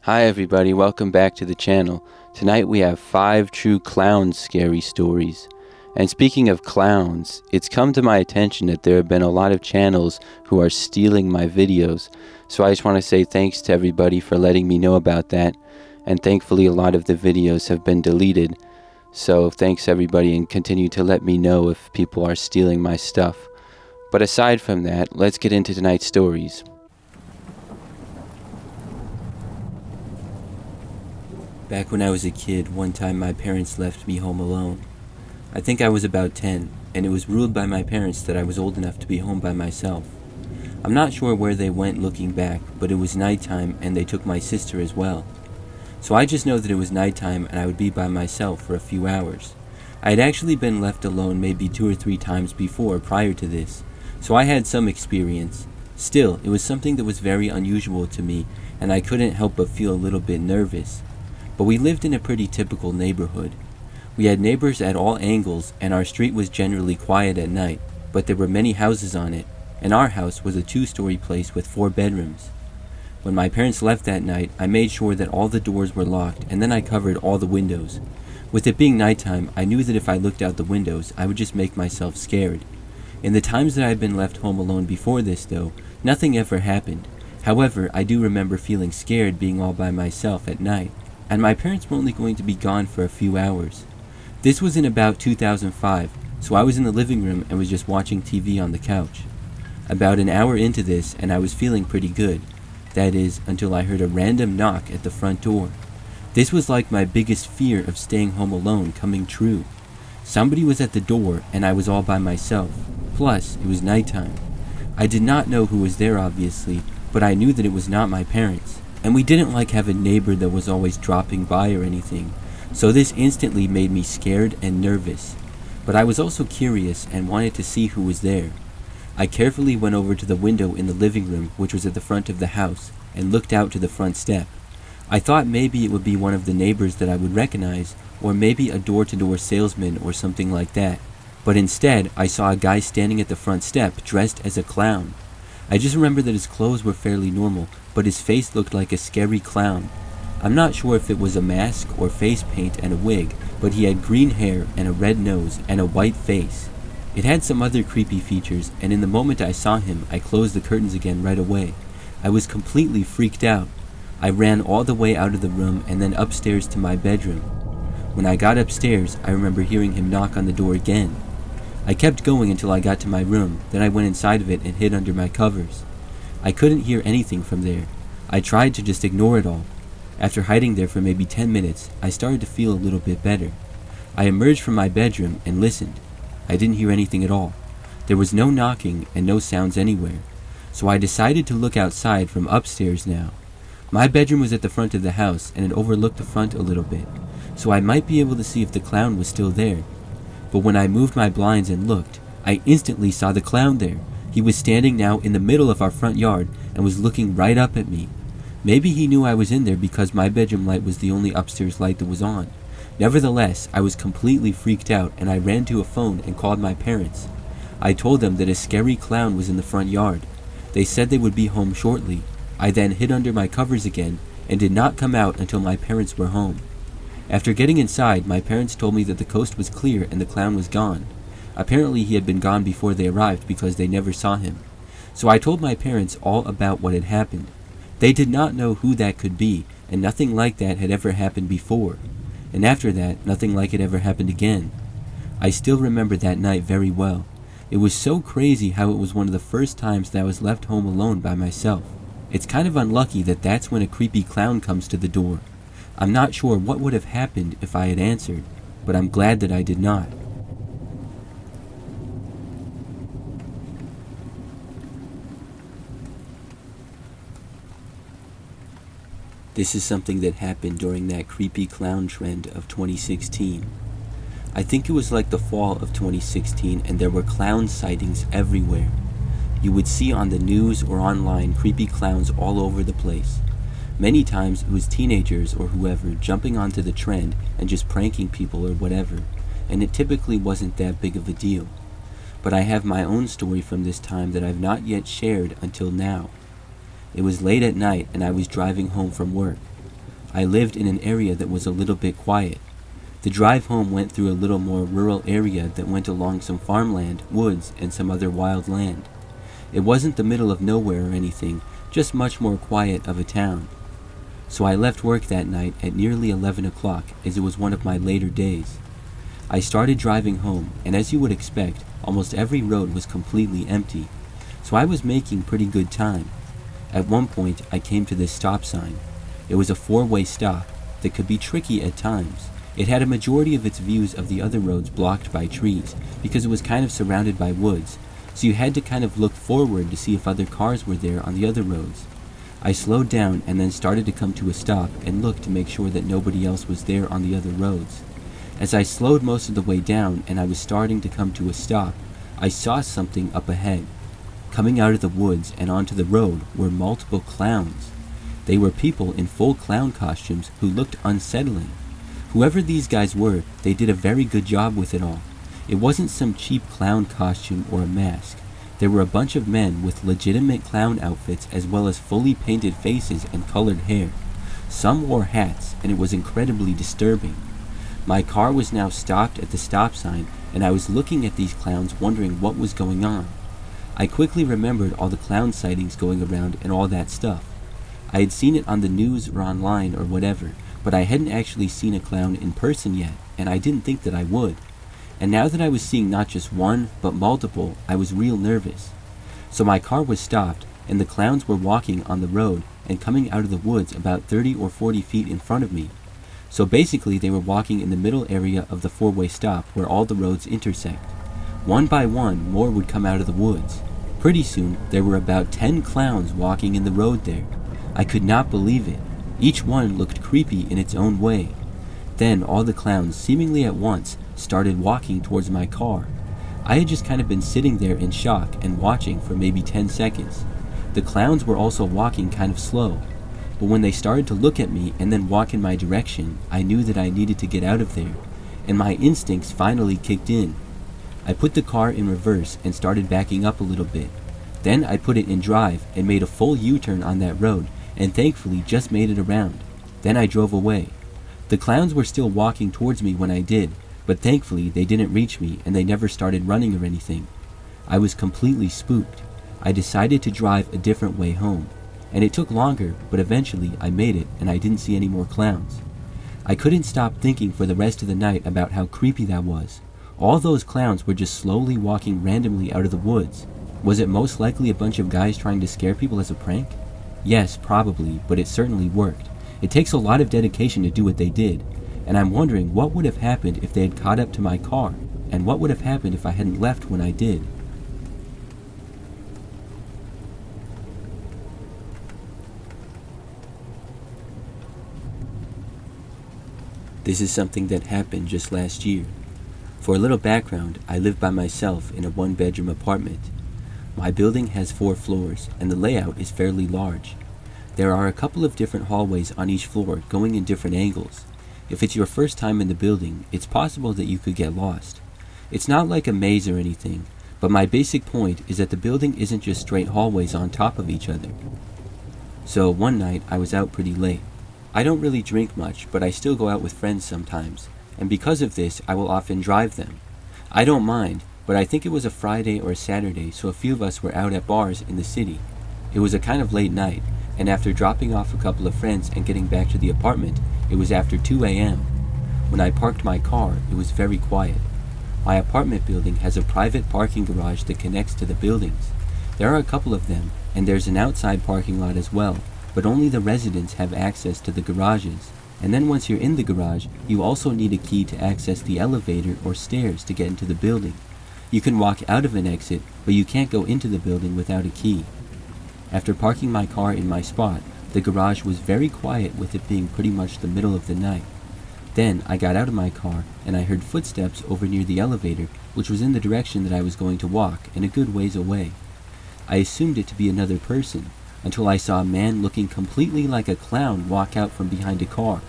Hi everybody, welcome back to the channel. Tonight we have 5 true clown scary stories. And speaking of clowns, it's come to my attention that there have been a lot of channels who are stealing my videos. So I just want to say thanks to everybody for letting me know about that. And thankfully a lot of the videos have been deleted. So thanks everybody, and continue to let me know if people are stealing my stuff. But aside from that, let's get into tonight's stories. Back when I was a kid, one time my parents left me home alone. I think I was about 10, and it was ruled by my parents that I was old enough to be home by myself. I'm not sure where they went looking back, but it was nighttime and they took my sister as well. So I just know that it was nighttime and I would be by myself for a few hours. I had actually been left alone maybe 2 or 3 times before prior to this, so I had some experience. Still, it was something that was very unusual to me, and I couldn't help but feel a little bit nervous. But we lived in a pretty typical neighborhood. We had neighbors at all angles, and our street was generally quiet at night, but there were many houses on it, and our house was a 2-story place with 4 bedrooms. When my parents left that night, I made sure that all the doors were locked, and then I covered all the windows. With it being nighttime, I knew that if I looked out the windows, I would just make myself scared. In the times that I had been left home alone before this, though, nothing ever happened. However, I do remember feeling scared being all by myself at night. And my parents were only going to be gone for a few hours. This was in about 2005, so I was in the living room and was just watching TV on the couch. About an hour into this, and I was feeling pretty good. That is, until I heard a random knock at the front door. This was like my biggest fear of staying home alone coming true. Somebody was at the door, and I was all by myself. Plus, it was nighttime. I did not know who was there, obviously, but I knew that it was not my parents. And we didn't have a neighbor that was always dropping by or anything, so this instantly made me scared and nervous. But I was also curious and wanted to see who was there. I carefully went over to the window in the living room, which was at the front of the house, and looked out to the front step. I thought maybe it would be one of the neighbors that I would recognize, or maybe a door-to-door salesman or something like that. But instead, I saw a guy standing at the front step dressed as a clown. I just remember that his clothes were fairly normal, but his face looked like a scary clown. I'm not sure if it was a mask or face paint and a wig, but he had green hair and a red nose and a white face. It had some other creepy features, and in the moment I saw him, I closed the curtains again right away. I was completely freaked out. I ran all the way out of the room and then upstairs to my bedroom. When I got upstairs, I remember hearing him knock on the door again. I kept going until I got to my room, then I went inside of it and hid under my covers. I couldn't hear anything from there. I tried to just ignore it all. After hiding there for maybe 10 minutes, I started to feel a little bit better. I emerged from my bedroom and listened. I didn't hear anything at all. There was no knocking and no sounds anywhere. So I decided to look outside from upstairs now. My bedroom was at the front of the house and it overlooked the front a little bit, so I might be able to see if the clown was still there. But when I moved my blinds and looked, I instantly saw the clown there. He was standing now in the middle of our front yard and was looking right up at me. Maybe he knew I was in there because my bedroom light was the only upstairs light that was on. Nevertheless, I was completely freaked out and I ran to a phone and called my parents. I told them that a scary clown was in the front yard. They said they would be home shortly. I then hid under my covers again and did not come out until my parents were home. After getting inside, my parents told me that the coast was clear and the clown was gone. Apparently he had been gone before they arrived because they never saw him. So I told my parents all about what had happened. They did not know who that could be, and nothing like that had ever happened before. And after that, nothing like it ever happened again. I still remember that night very well. It was so crazy how it was one of the first times that I was left home alone by myself. It's kind of unlucky that that's when a creepy clown comes to the door. I'm not sure what would have happened if I had answered, but I'm glad that I did not. This is something that happened during that creepy clown trend of 2016. I think it was like the fall of 2016 and there were clown sightings everywhere. You would see on the news or online creepy clowns all over the place. Many times it was teenagers or whoever jumping onto the trend and just pranking people or whatever, and it typically wasn't that big of a deal. But I have my own story from this time that I've not yet shared until now. It was late at night and I was driving home from work. I lived in an area that was a little bit quiet. The drive home went through a little more rural area that went along some farmland, woods, and some other wild land. It wasn't the middle of nowhere or anything, just much more quiet of a town. So I left work that night at nearly 11 o'clock, as it was one of my later days. I started driving home, and as you would expect, almost every road was completely empty, so I was making pretty good time. At one point, I came to this stop sign. It was a four-way stop that could be tricky at times. It had a majority of its views of the other roads blocked by trees, because it was kind of surrounded by woods, so you had to kind of look forward to see if other cars were there on the other roads. I slowed down and then started to come to a stop and looked to make sure that nobody else was there on the other roads. As I slowed most of the way down and I was starting to come to a stop, I saw something up ahead. Coming out of the woods and onto the road were multiple clowns. They were people in full clown costumes who looked unsettling. Whoever these guys were, they did a very good job with it all. It wasn't some cheap clown costume or a mask. There were a bunch of men with legitimate clown outfits as well as fully painted faces and colored hair. Some wore hats, and it was incredibly disturbing. My car was now stopped at the stop sign, and I was looking at these clowns wondering what was going on. I quickly remembered all the clown sightings going around and all that stuff. I had seen it on the news or online or whatever, but I hadn't actually seen a clown in person yet, and I didn't think that I would. And now that I was seeing not just one, but multiple, I was real nervous. So my car was stopped, and the clowns were walking on the road and coming out of the woods about 30 or 40 feet in front of me. So basically they were walking in the middle area of the four-way stop where all the roads intersect. One by one, more would come out of the woods. Pretty soon, there were about 10 clowns walking in the road there. I could not believe it. Each one looked creepy in its own way. Then all the clowns, seemingly at once, started walking towards my car. I had just kind of been sitting there in shock and watching for maybe 10 seconds. The clowns were also walking kind of slow. But when they started to look at me and then walk in my direction, I knew that I needed to get out of there, and my instincts finally kicked in. I put the car in reverse and started backing up a little bit. Then I put it in drive and made a full U-turn on that road, and thankfully just made it around. Then I drove away. The clowns were still walking towards me when I did, but thankfully they didn't reach me and they never started running or anything. I was completely spooked. I decided to drive a different way home, and it took longer, but eventually I made it and I didn't see any more clowns. I couldn't stop thinking for the rest of the night about how creepy that was. All those clowns were just slowly walking randomly out of the woods. Was it most likely a bunch of guys trying to scare people as a prank? Yes, probably, but it certainly worked. It takes a lot of dedication to do what they did, and I'm wondering what would have happened if they had caught up to my car, and what would have happened if I hadn't left when I did. This is something that happened just last year. For a little background, I live by myself in a one-bedroom apartment. My building has 4 floors, and the layout is fairly large. There are a couple of different hallways on each floor going in different angles. If it's your first time in the building, it's possible that you could get lost. It's not like a maze or anything, but my basic point is that the building isn't just straight hallways on top of each other. So one night, I was out pretty late. I don't really drink much, but I still go out with friends sometimes, and because of this, I will often drive them. I don't mind, but I think it was a Friday or a Saturday, so a few of us were out at bars in the city. It was a kind of late night, and after dropping off a couple of friends and getting back to the apartment, it was after 2 a.m. When I parked my car, it was very quiet. My apartment building has a private parking garage that connects to the buildings. There are a couple of them, and there's an outside parking lot as well, but only the residents have access to the garages. And then once you're in the garage, you also need a key to access the elevator or stairs to get into the building. You can walk out of an exit, but you can't go into the building without a key. After parking my car in my spot, the garage was very quiet with it being pretty much the middle of the night. Then I got out of my car and I heard footsteps over near the elevator, which was in the direction that I was going to walk and a good ways away. I assumed it to be another person, until I saw a man looking completely like a clown walk out from behind a car.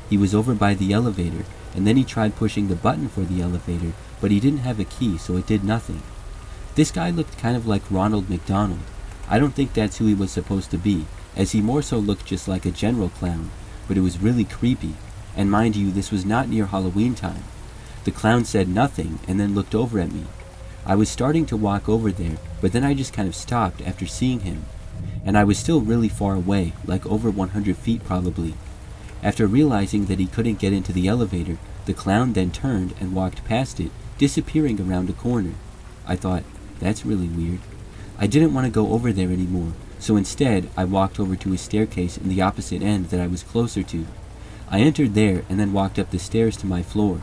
He was over by the elevator, and then he tried pushing the button for the elevator, but he didn't have a key, so it did nothing. This guy looked kind of like Ronald McDonald. I don't think that's who he was supposed to be, as he more so looked just like a general clown, but it was really creepy, and mind you, this was not near Halloween time. The clown said nothing and then looked over at me. I was starting to walk over there, but then I just kind of stopped after seeing him, and I was still really far away, like over 100 feet probably. After realizing that he couldn't get into the elevator, the clown then turned and walked past it, disappearing around a corner. I thought, that's really weird. I didn't want to go over there anymore, so instead I walked over to a staircase in the opposite end that I was closer to. I entered there and then walked up the stairs to my floor.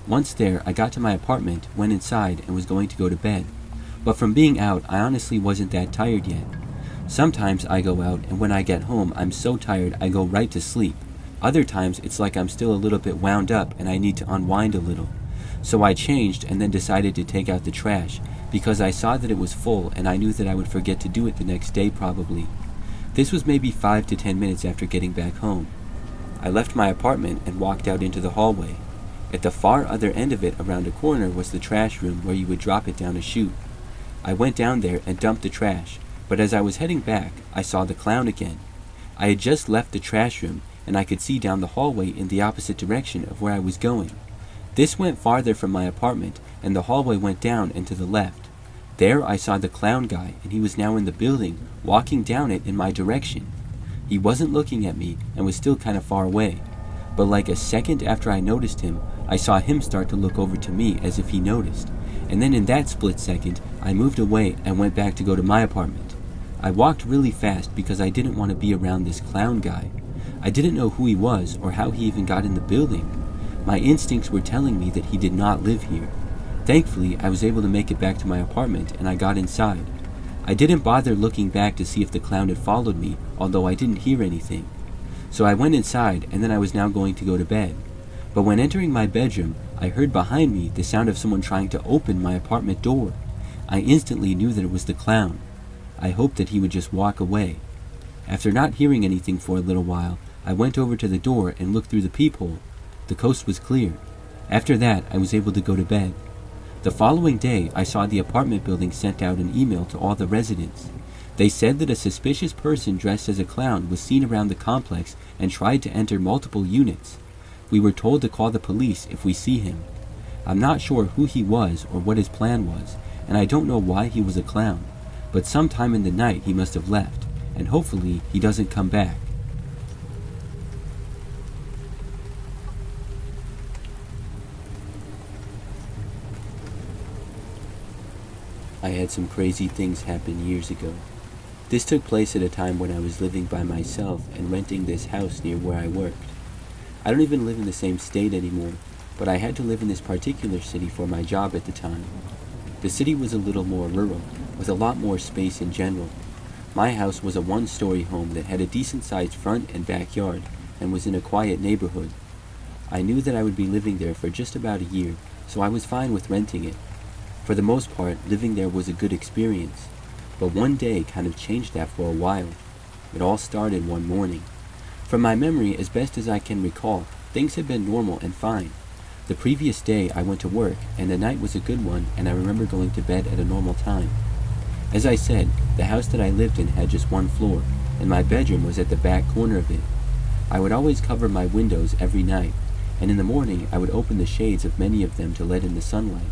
Once there, I got to my apartment, went inside, and was going to go to bed. But from being out, I honestly wasn't that tired yet. Sometimes I go out, and when I get home, I'm so tired I go right to sleep. Other times, it's like I'm still a little bit wound up and I need to unwind a little. So I changed and then decided to take out the trash, because I saw that it was full and I knew that I would forget to do it the next day probably. This was maybe 5 to 10 minutes after getting back home. I left my apartment and walked out into the hallway. At the far other end of it, around a corner, was the trash room where you would drop it down a chute. I went down there and dumped the trash, but as I was heading back, I saw the clown again. I had just left the trash room, and I could see down the hallway in the opposite direction of where I was going. This went farther from my apartment, and the hallway went down and to the left. There I saw the clown guy, and he was now in the building, walking down it in my direction. He wasn't looking at me, and was still kind of far away. But like a second after I noticed him, I saw him start to look over to me as if he noticed. And then in that split second, I moved away and went back to go to my apartment. I walked really fast because I didn't want to be around this clown guy. I didn't know who he was or how he even got in the building. My instincts were telling me that he did not live here. Thankfully, I was able to make it back to my apartment and I got inside. I didn't bother looking back to see if the clown had followed me, although I didn't hear anything. So I went inside and then I was now going to go to bed. But when entering my bedroom, I heard behind me the sound of someone trying to open my apartment door. I instantly knew that it was the clown. I hoped that he would just walk away. After not hearing anything for a little while, I went over to the door and looked through the peephole. The coast was clear. After that, I was able to go to bed. The following day, I saw the apartment building sent out an email to all the residents. They said that a suspicious person dressed as a clown was seen around the complex and tried to enter multiple units. We were told to call the police if we see him. I'm not sure who he was or what his plan was, and I don't know why he was a clown, but sometime in the night he must have left, and hopefully he doesn't come back. I had some crazy things happen years ago. This took place at a time when I was living by myself and renting this house near where I worked. I don't even live in the same state anymore, but I had to live in this particular city for my job at the time. The city was a little more rural, with a lot more space in general. My house was a one-story home that had a decent-sized front and backyard, and was in a quiet neighborhood. I knew that I would be living there for just about a year, so I was fine with renting it. For the most part, living there was a good experience, but one day kind of changed that for a while. It all started one morning. From my memory, as best as I can recall, things had been normal and fine. The previous day I went to work, and the night was a good one, and I remember going to bed at a normal time. As I said, the house that I lived in had just one floor, and my bedroom was at the back corner of it. I would always cover my windows every night, and in the morning I would open the shades of many of them to let in the sunlight.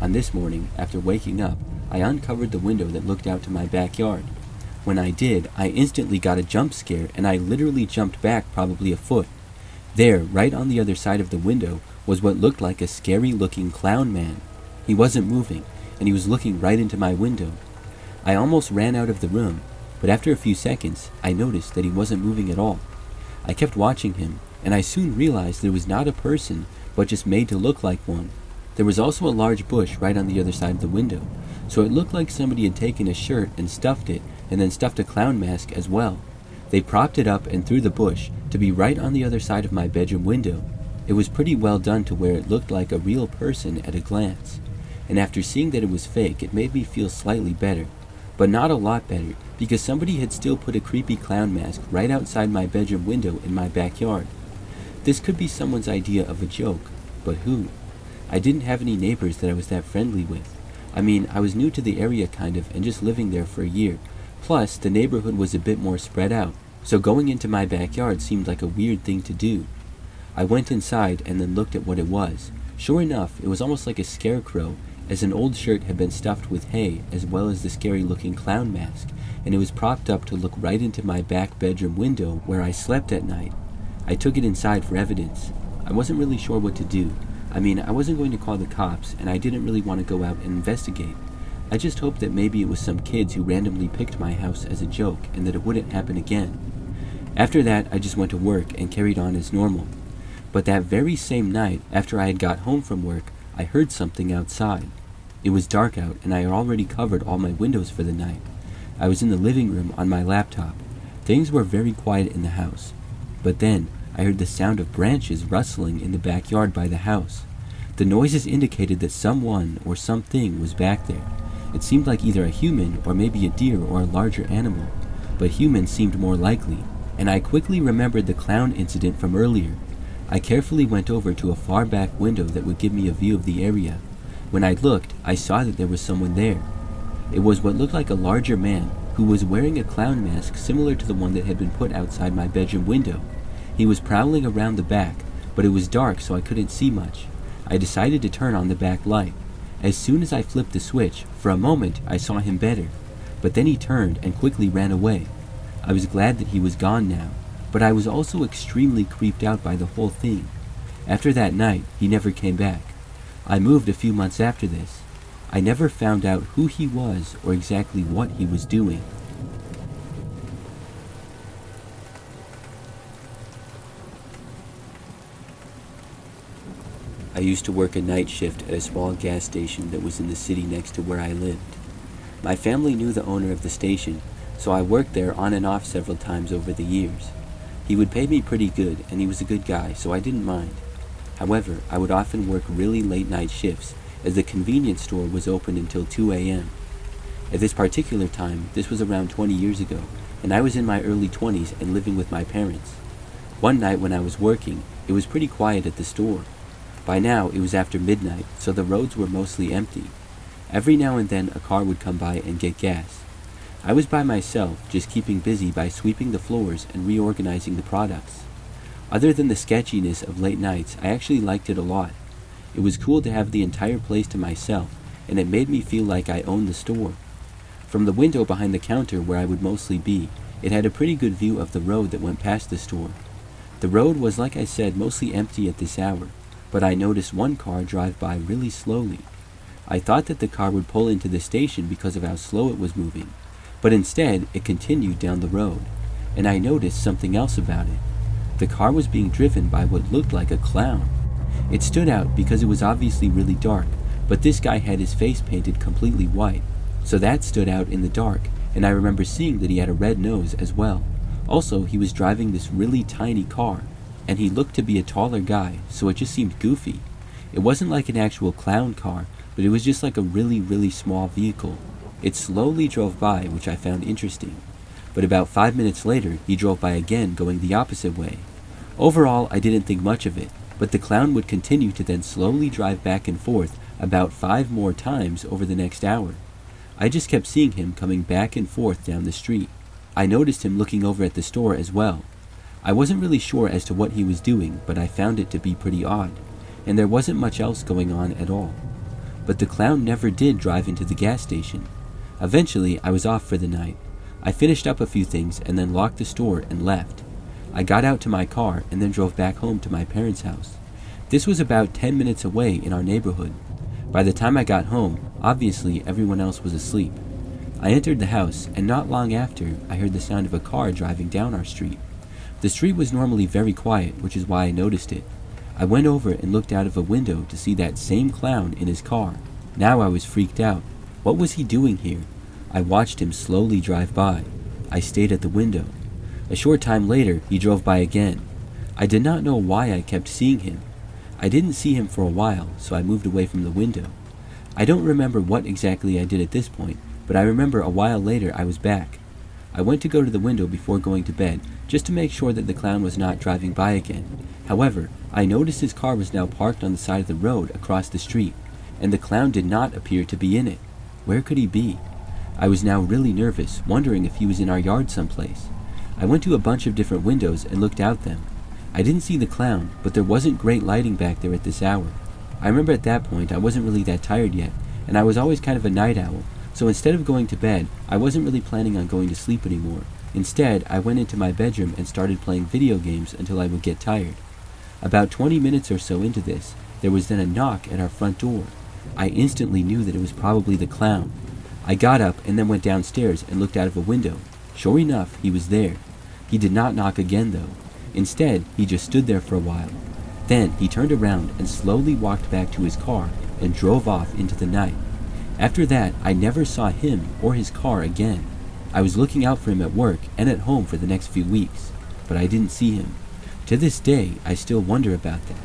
On this morning, after waking up, I uncovered the window that looked out to my backyard. When I did, I instantly got a jump scare, and I literally jumped back probably a foot. There, right on the other side of the window, was what looked like a scary-looking clown man. He wasn't moving, and he was looking right into my window. I almost ran out of the room, but after a few seconds, I noticed that he wasn't moving at all. I kept watching him, and I soon realized that it was not a person, but just made to look like one. There was also a large bush right on the other side of the window, so it looked like somebody had taken a shirt and stuffed it, and then stuffed a clown mask as well. They propped it up and threw the bush to be right on the other side of my bedroom window. It was pretty well done to where it looked like a real person at a glance, and after seeing that it was fake, it made me feel slightly better, but not a lot better, because somebody had still put a creepy clown mask right outside my bedroom window in my backyard. This could be someone's idea of a joke, but who? I didn't have any neighbors that I was that friendly with. I mean, I was new to the area kind of, and just living there for a year. Plus, the neighborhood was a bit more spread out. So going into my backyard seemed like a weird thing to do. I went inside and then looked at what it was. Sure enough, it was almost like a scarecrow, as an old shirt had been stuffed with hay, as well as the scary-looking clown mask, and it was propped up to look right into my back bedroom window where I slept at night. I took it inside for evidence. I wasn't really sure what to do. I mean, I wasn't going to call the cops, and I didn't really want to go out and investigate. I just hoped that maybe it was some kids who randomly picked my house as a joke, and that it wouldn't happen again. After that, I just went to work and carried on as normal. But that very same night, after I had got home from work, I heard something outside. It was dark out, and I had already covered all my windows for the night. I was in the living room on my laptop. Things were very quiet in the house. But then, I heard the sound of branches rustling in the backyard by the house. The noises indicated that someone or something was back there. It seemed like either a human or maybe a deer or a larger animal, but humans seemed more likely, and I quickly remembered the clown incident from earlier. I carefully went over to a far back window that would give me a view of the area. When I looked, I saw that there was someone there. It was what looked like a larger man who was wearing a clown mask similar to the one that had been put outside my bedroom window. He was prowling around the back, but it was dark so I couldn't see much. I decided to turn on the back light. As soon as I flipped the switch, for a moment I saw him better, but then he turned and quickly ran away. I was glad that he was gone now, but I was also extremely creeped out by the whole thing. After that night, he never came back. I moved a few months after this. I never found out who he was or exactly what he was doing. I used to work a night shift at a small gas station that was in the city next to where I lived. My family knew the owner of the station, so I worked there on and off several times over the years. He would pay me pretty good, and he was a good guy, so I didn't mind. However, I would often work really late night shifts, as the convenience store was open until 2 a.m. At this particular time, this was around 20 years ago, and I was in my early 20s and living with my parents. One night when I was working, it was pretty quiet at the store. By now, it was after midnight, so the roads were mostly empty. Every now and then, a car would come by and get gas. I was by myself, just keeping busy by sweeping the floors and reorganizing the products. Other than the sketchiness of late nights, I actually liked it a lot. It was cool to have the entire place to myself, and it made me feel like I owned the store. From the window behind the counter where I would mostly be, it had a pretty good view of the road that went past the store. The road was, like I said, mostly empty at this hour, but I noticed one car drive by really slowly. I thought that the car would pull into the station because of how slow it was moving, but instead it continued down the road, and I noticed something else about it. The car was being driven by what looked like a clown. It stood out because it was obviously really dark, but this guy had his face painted completely white, so that stood out in the dark, and I remember seeing that he had a red nose as well. Also, he was driving this really tiny car, and he looked to be a taller guy, so it just seemed goofy. It wasn't like an actual clown car, but it was just like a really small vehicle. It slowly drove by, which I found interesting. But about 5 minutes later, he drove by again, going the opposite way. Overall, I didn't think much of it, but the clown would continue to then slowly drive back and forth about 5 more times over the next hour. I just kept seeing him coming back and forth down the street. I noticed him looking over at the store as well. I wasn't really sure as to what he was doing, but I found it to be pretty odd, and there wasn't much else going on at all. But the clown never did drive into the gas station. Eventually, I was off for the night. I finished up a few things and then locked the store and left. I got out to my car and then drove back home to my parents' house. This was about 10 minutes away in our neighborhood. By the time I got home, obviously everyone else was asleep. I entered the house, and not long after, I heard the sound of a car driving down our street. The street was normally very quiet, which is why I noticed it. I went over and looked out of a window to see that same clown in his car. Now I was freaked out. What was he doing here? I watched him slowly drive by. I stayed at the window. A short time later, he drove by again. I did not know why I kept seeing him. I didn't see him for a while, so I moved away from the window. I don't remember what exactly I did at this point, but I remember a while later I was back. I went to go to the window before going to bed, just to make sure that the clown was not driving by again. However, I noticed his car was now parked on the side of the road across the street, and the clown did not appear to be in it. Where could he be? I was now really nervous, wondering if he was in our yard someplace. I went to a bunch of different windows and looked out them. I didn't see the clown, but there wasn't great lighting back there at this hour. I remember at that point I wasn't really that tired yet, and I was always kind of a night owl, so instead of going to bed, I wasn't really planning on going to sleep anymore. Instead, I went into my bedroom and started playing video games until I would get tired. About 20 minutes or so into this, there was then a knock at our front door. I instantly knew that it was probably the clown. I got up and then went downstairs and looked out of a window. Sure enough, he was there. He did not knock again though. Instead, he just stood there for a while. Then he turned around and slowly walked back to his car and drove off into the night. After that, I never saw him or his car again. I was looking out for him at work and at home for the next few weeks, but I didn't see him. To this day, I still wonder about that.